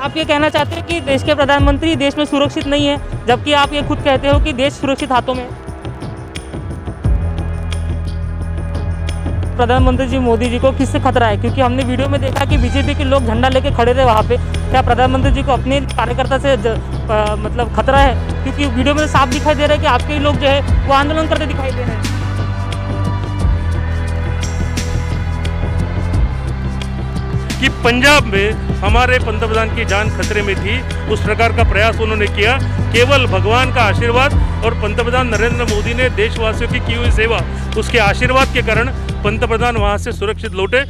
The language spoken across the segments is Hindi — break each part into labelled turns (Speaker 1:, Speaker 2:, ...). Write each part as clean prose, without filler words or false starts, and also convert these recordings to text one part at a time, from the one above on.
Speaker 1: आप ये कहना चाहते हो कि देश के प्रधानमंत्री देश में सुरक्षित नहीं है, जबकि आप ये खुद कहते हो कि देश सुरक्षित हाथों में है। प्रधानमंत्री जी मोदी जी को किससे खतरा है? क्योंकि हमने वीडियो में देखा कि बीजेपी के लोग झंडा लेके खड़े थे वहाँ पे। क्या प्रधानमंत्री जी को अपने कार्यकर्ता से मतलब खतरा है? क्योंकि वीडियो में साफ दिखाई दे रहा है कि आपके ही लोग जो है वो आंदोलन करते दिखाई दे रहे हैं।
Speaker 2: कि पंजाब में हमारे पंतप्रधान की जान खतरे में थी, उस प्रकार का प्रयास उन्होंने किया। केवल भगवान का आशीर्वाद और पंतप्रधान नरेंद्र मोदी ने देशवासियों की हुई सेवा, उसके आशीर्वाद के कारण पंतप्रधान वहां से सुरक्षित लौटे।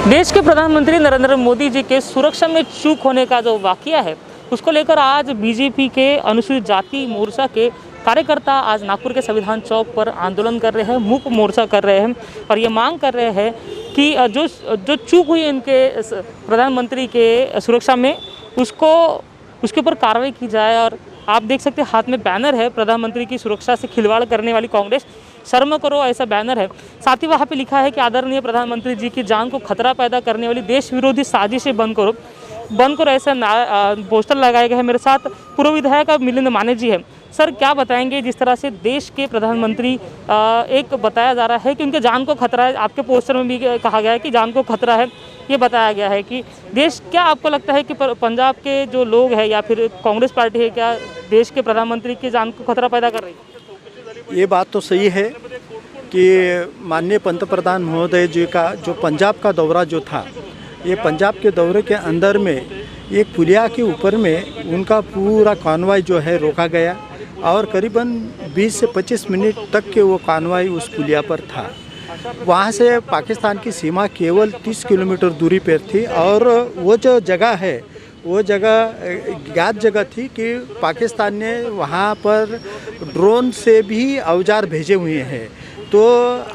Speaker 1: देश के प्रधानमंत्री नरेंद्र मोदी जी के सुरक्षा में चूक होने का जो वाकया है, उसको लेकर आज बीजेपी के अनुसूचित जाति मोर्चा के कार्यकर्ता आज नागपुर के संविधान चौक पर आंदोलन कर रहे हैं, मूक मोर्चा कर रहे हैं और ये मांग कर रहे हैं कि जो चूक हुई इनके प्रधानमंत्री के सुरक्षा में, उसके ऊपर कार्रवाई की जाए। और आप देख सकते हैं हाथ में बैनर है, प्रधानमंत्री की सुरक्षा से खिलवाड़ करने वाली कांग्रेस शर्म करो, ऐसा बैनर है। साथ ही वहाँ पे लिखा है कि आदरणीय प्रधानमंत्री जी की जान को खतरा पैदा करने वाली देश विरोधी साजिशें बंद करो, ऐसा पोस्टर लगाए गए हैं। मेरे साथ पूर्व विधायक मिलिंद माने जी हैं। सर, क्या बताएंगे जिस तरह से देश के प्रधानमंत्री एक बताया जा रहा है कि उनके जान को खतरा है, आपके पोस्टर में भी कहा गया है कि जान को खतरा है, ये बताया गया है कि देश, क्या आपको लगता है कि पंजाब के जो लोग हैं या फिर कांग्रेस पार्टी है, क्या देश के प्रधानमंत्री की जान को खतरा पैदा कर रही है?
Speaker 3: ये बात तो सही है कि माननीय पंतप्रधान महोदय जी का जो पंजाब का दौरा जो था, ये पंजाब के दौरे के अंदर में एक पुलिया के ऊपर में उनका पूरा कॉन्वॉय जो है रोका गया और करीबन 20 से 25 मिनट तक के वो कॉन्वॉय उस पुलिया पर था। वहाँ से पाकिस्तान की सीमा केवल 30 किलोमीटर दूरी पर थी और वो जो जगह है, वो जगह ज्ञात जगह थी कि पाकिस्तान ने वहाँ पर ड्रोन से भी औजार भेजे हुए हैं। तो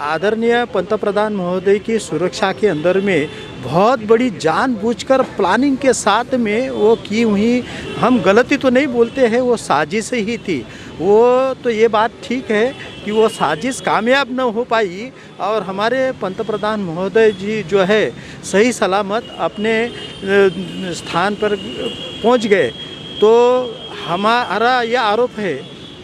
Speaker 3: आदरणीय पंतप्रधान महोदय की सुरक्षा के अंदर में बहुत बड़ी जानबूझकर प्लानिंग के साथ में वो की हुई, हम गलती तो नहीं बोलते हैं, वो साजिश ही थी। वो तो ये बात ठीक है कि वो साजिश कामयाब न हो पाई और हमारे पंतप्रधान महोदय जी जो है सही सलामत अपने स्थान पर पहुंच गए। तो हमारा यह आरोप है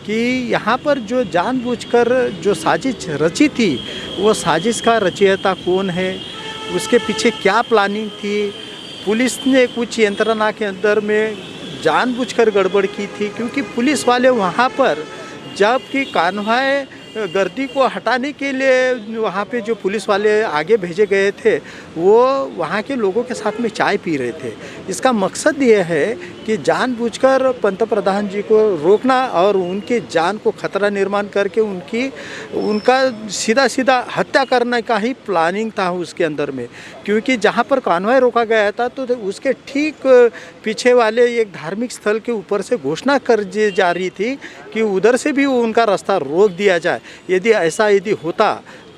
Speaker 3: कि यहाँ पर जो जानबूझकर जो साजिश रची थी, वो साजिश का रचयिता कौन है, उसके पीछे क्या प्लानिंग थी, पुलिस ने कुछ यंत्रणा के अंदर में जानबूझकर गड़बड़ की थी। क्योंकि पुलिस वाले वहाँ पर जबकि कॉन्वॉय गर्दी को हटाने के लिए वहाँ पे जो पुलिस वाले आगे भेजे गए थे, वो वहाँ के लोगों के साथ में चाय पी रहे थे। इसका मकसद ये है कि जानबूझकर पंतप्रधान जी को रोकना और उनके जान को खतरा निर्माण करके उनका सीधा सीधा हत्या करने का ही प्लानिंग था उसके अंदर में। क्योंकि जहाँ पर कॉन्वॉय रोका गया था तो उसके ठीक पीछे वाले एक धार्मिक स्थल के ऊपर से घोषणा कर दी जा रही थी कि उधर से भी उनका रास्ता रोक दिया जाए। यदि ऐसा होता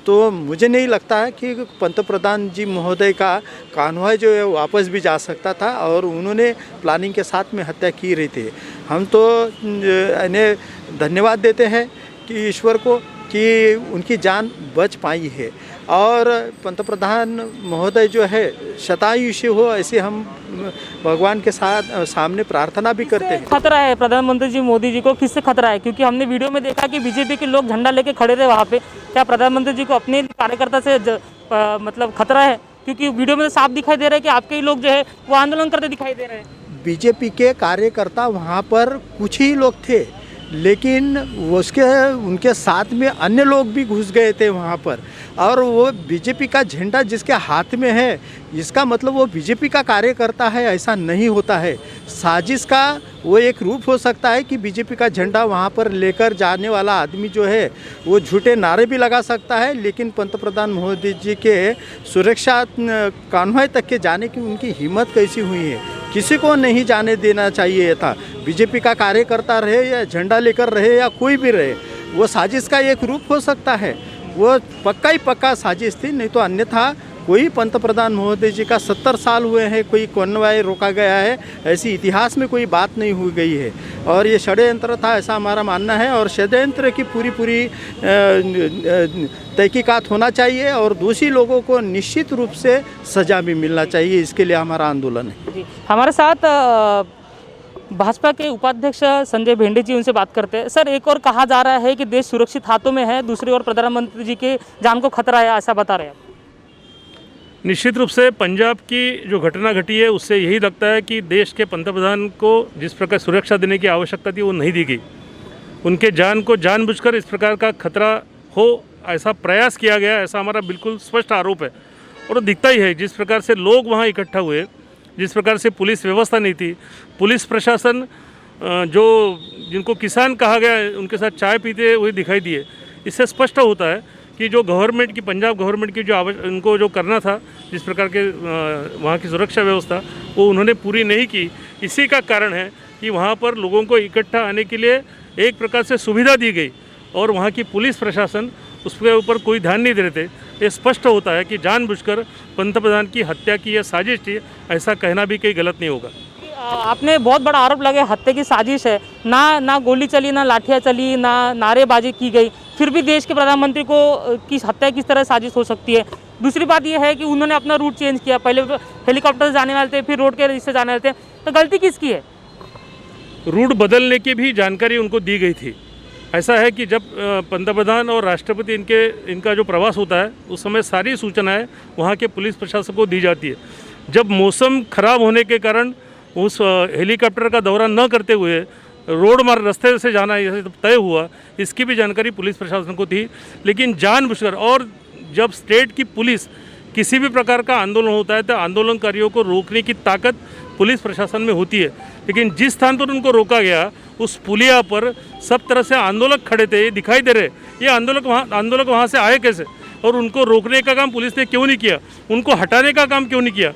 Speaker 3: तो मुझे नहीं लगता है कि पंतप्रधान जी महोदय का कॉन्वॉय जो है वापस भी जा सकता था और उन्होंने प्लानिंग के साथ में हत्या की रही थी। हम तो इन्हें धन्यवाद देते हैं कि ईश्वर को कि उनकी जान बच पाई है और पंतप्रधान महोदय जो है शतायुषी हो, ऐसे हम भगवान के साथ सामने प्रार्थना भी करते हैं।
Speaker 1: खतरा है प्रधानमंत्री जी मोदी जी को, किससे खतरा है? क्योंकि हमने वीडियो में देखा कि बीजेपी के लोग झंडा लेके खड़े थे वहाँ पे। क्या प्रधानमंत्री जी को अपने कार्यकर्ता से मतलब खतरा है? क्योंकि वीडियो में साफ दिखाई दे रहा है कि आपके ही लोग जो है वो आंदोलन करते दिखाई दे रहे हैं।
Speaker 3: बीजेपी के कार्यकर्ता वहाँ पर कुछ ही लोग थे, लेकिन उनके साथ में अन्य लोग भी घुस गए थे वहाँ पर और वो बीजेपी का झंडा जिसके हाथ में है, इसका मतलब वो बीजेपी का कार्यकर्ता है, ऐसा नहीं होता है। साजिश का वो एक रूप हो सकता है कि बीजेपी का झंडा वहाँ पर लेकर जाने वाला आदमी जो है वो झूठे नारे भी लगा सकता है, लेकिन पंतप्रधान मोदी जी के सुरक्षा कॉन्वॉय तक के जाने की उनकी हिम्मत कैसी हुई है? किसी को नहीं जाने देना चाहिए था। बीजेपी का कार्यकर्ता रहे या झंडा लेकर रहे या कोई भी रहे, वो साजिश का एक रूप हो सकता है। वो पक्का ही पक्का साजिश थी, नहीं तो अन्यथा कोई पंतप्रधान महोदय जी का 70 साल हुए हैं कोई कॉन्वॉय रोका गया है, ऐसी इतिहास में कोई बात नहीं हुई गई है। और ये षड्यंत्र था ऐसा हमारा मानना है, और षड्यंत्र की पूरी तहकीकात होना चाहिए और दोषी लोगों को निश्चित रूप से सज़ा भी मिलना चाहिए। इसके लिए हमारा आंदोलन है।
Speaker 1: जी, हमारे साथ भाजपा के उपाध्यक्ष संजय भेंडे जी, उनसे बात करते हैं। सर, एक और कहा जा रहा है कि देश सुरक्षित हाथों में है, दूसरी ओर प्रधानमंत्री जी के जान को खतरा है, ऐसा बता रहे हैं।
Speaker 2: निश्चित रूप से पंजाब की जो घटना घटी है उससे यही लगता है कि देश के पंतप्रधान को जिस प्रकार सुरक्षा देने की आवश्यकता थी वो नहीं दी गई। उनके जान को जानबूझकर इस प्रकार का खतरा हो ऐसा प्रयास किया गया, ऐसा हमारा बिल्कुल स्पष्ट आरोप है। और दिखता ही है जिस प्रकार से लोग वहाँ इकट्ठा हुए, जिस प्रकार से पुलिस व्यवस्था नहीं थी, पुलिस प्रशासन जो जिनको किसान कहा गया उनके साथ चाय पीते हुए दिखाई दिए। इससे स्पष्ट होता है कि जो गवर्नमेंट की, पंजाब गवर्नमेंट की जो उनको जो करना था, जिस प्रकार के वहाँ की सुरक्षा व्यवस्था वो उन्होंने पूरी नहीं की। इसी का कारण है कि वहाँ पर लोगों को इकट्ठा आने के लिए एक प्रकार से सुविधा दी गई और वहाँ की पुलिस प्रशासन उसके ऊपर कोई ध्यान नहीं दे रहे थे। ये स्पष्ट होता है कि जानबूझकर पंतप्रधान की हत्या की यह साजिश थी, ऐसा कहना भी कहीं गलत नहीं होगा।
Speaker 1: आपने बहुत बड़ा आरोप लगाया हत्या की साजिश है, ना गोली चली, ना लाठियाँ चली, ना नारेबाजी की गई, फिर भी देश के प्रधानमंत्री को की हत्या किस तरह साजिश हो सकती है। दूसरी बात यह है कि उन्होंने अपना रूट चेंज किया, पहले हेलीकॉप्टर से जाने वाले थे, फिर रोड के से जाने वाले थे, तो गलती किसकी है?
Speaker 2: रूट बदलने की भी जानकारी उनको दी गई थी। ऐसा है कि जब पंतप्रधान और राष्ट्रपति इनका जो प्रवास होता है उस समय सारी सूचनाएं वहाँ के पुलिस प्रशासन को दी जाती है। जब मौसम खराब होने के कारण उस हेलीकॉप्टर का दौरा न करते हुए रोड मार्ग रास्ते से जाना तय हुआ, इसकी भी जानकारी पुलिस प्रशासन को थी। लेकिन जानबूझकर, और जब स्टेट की पुलिस किसी भी प्रकार का आंदोलन होता है तो आंदोलनकारियों को रोकने की ताकत पुलिस प्रशासन में होती है। लेकिन जिस स्थान पर उनको रोका गया उस पुलिया पर सब तरह से आंदोलक खड़े थे, ये दिखाई दे रहे। ये आंदोलक वहाँ से आए कैसे, और उनको रोकने का काम पुलिस ने क्यों नहीं किया, उनको हटाने का काम क्यों नहीं किया?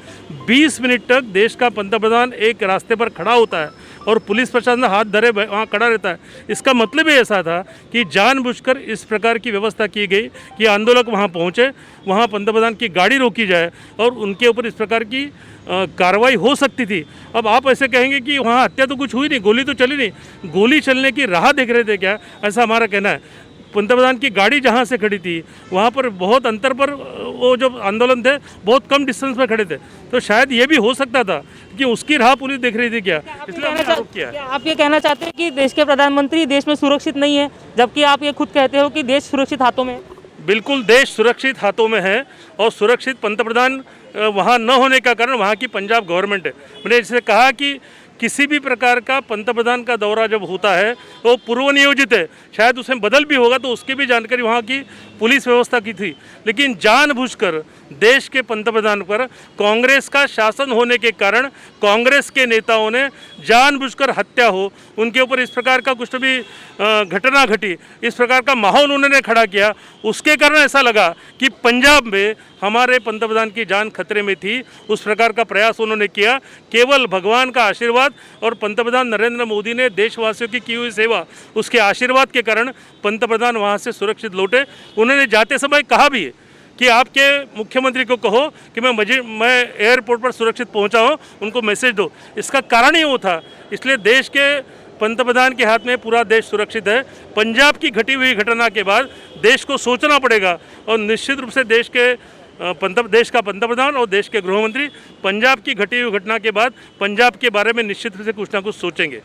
Speaker 2: 20 मिनट तक देश का पंतप्रधान एक रास्ते पर खड़ा होता है और पुलिस प्रशासन हाथ धरे वहाँ खड़ा रहता है। इसका मतलब ही ऐसा था कि जानबूझकर इस प्रकार की व्यवस्था की गई कि आंदोलक वहाँ पहुँचे, वहाँ पंतप्रधान की गाड़ी रोकी जाए और उनके ऊपर इस प्रकार की कार्रवाई हो सकती थी। अब आप ऐसे कहेंगे कि वहाँ हत्या तो कुछ हुई नहीं, गोली तो चली नहीं, गोली चलने की राह देख रहे थे क्या, ऐसा हमारा कहना है। पंतप्रधान की गाड़ी जहाँ से खड़ी थी वहाँ पर बहुत अंतर पर वो जो आंदोलन थे बहुत कम डिस्टेंस पर खड़े थे, तो शायद ये भी हो सकता था कि उसकी राह पुलिस देख रही थी क्या, इसलिए हमने आरोप किया।
Speaker 1: क्या आप ये कहना चाहते हैं कि देश के प्रधानमंत्री देश में सुरक्षित नहीं है, जबकि आप ये खुद कहते हो कि देश सुरक्षित हाथों में है?
Speaker 2: बिल्कुल देश सुरक्षित हाथों में है, और सुरक्षित पंतप्रधान वहाँ न होने का कारण वहाँ की पंजाब गवर्नमेंट है। मैंने जैसे कहा कि किसी भी प्रकार का पंतप्रधान का दौरा जब होता है तो पूर्व नियोजित है, शायद उसमें बदल भी होगा तो उसकी भी जानकारी वहाँ की पुलिस व्यवस्था की थी। लेकिन जानबूझकर देश के पंतप्रधान पर कांग्रेस का शासन होने के कारण कांग्रेस के नेताओं ने जानबूझकर हत्या हो, उनके ऊपर इस प्रकार का कुछ भी घटना घटी, इस प्रकार का माहौल उन्होंने खड़ा किया, उसके कारण ऐसा लगा कि पंजाब में हमारे पंतप्रधान की जान खतरे में थी। उस प्रकार का प्रयास उन्होंने किया। केवल भगवान का आशीर्वाद और पंतप्रधान नरेंद्र मोदी ने देशवासियों की हुई सेवा, उसके आशीर्वाद के कारण पंतप्रधान वहाँ से सुरक्षित लौटे। उन्होंने जाते समय कहा भी है कि आपके मुख्यमंत्री को कहो कि मैं एयरपोर्ट पर सुरक्षित पहुँचा हूँ, उनको मैसेज दो। इसका कारण ही वो था। इसलिए देश के पंतप्रधान के हाथ में पूरा देश सुरक्षित है। पंजाब की घटी हुई घटना के बाद देश को सोचना पड़ेगा, और निश्चित रूप से देश का पंतप्रधान और देश के गृहमंत्री पंजाब की घटी हुई घटना के बाद पंजाब के बारे में निश्चित रूप से कुछ ना कुछ सोचेंगे।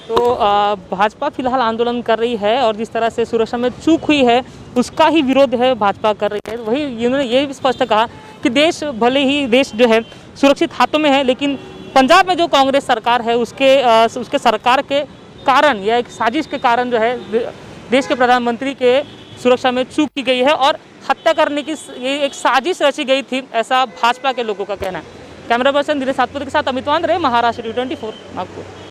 Speaker 1: तो भाजपा फिलहाल आंदोलन कर रही है और जिस तरह से सुरक्षा में चूक हुई है उसका ही विरोध है भाजपा कर रही है। वही इन्होंने ये भी स्पष्ट कहा कि देश भले ही देश जो है सुरक्षित हाथों में है, लेकिन पंजाब में जो कांग्रेस सरकार है उसके सरकार के कारण या एक साजिश के कारण जो है देश के प्रधानमंत्री के सुरक्षा में चूक की गई है और हत्या करने की ये एक साजिश रची गई थी, ऐसा भाजपा के लोगों का कहना है। कैमरा पर्सन दिनेश सातपुत के साथ अमित वांद्रे, महाराष्ट्र 24 नागपुर।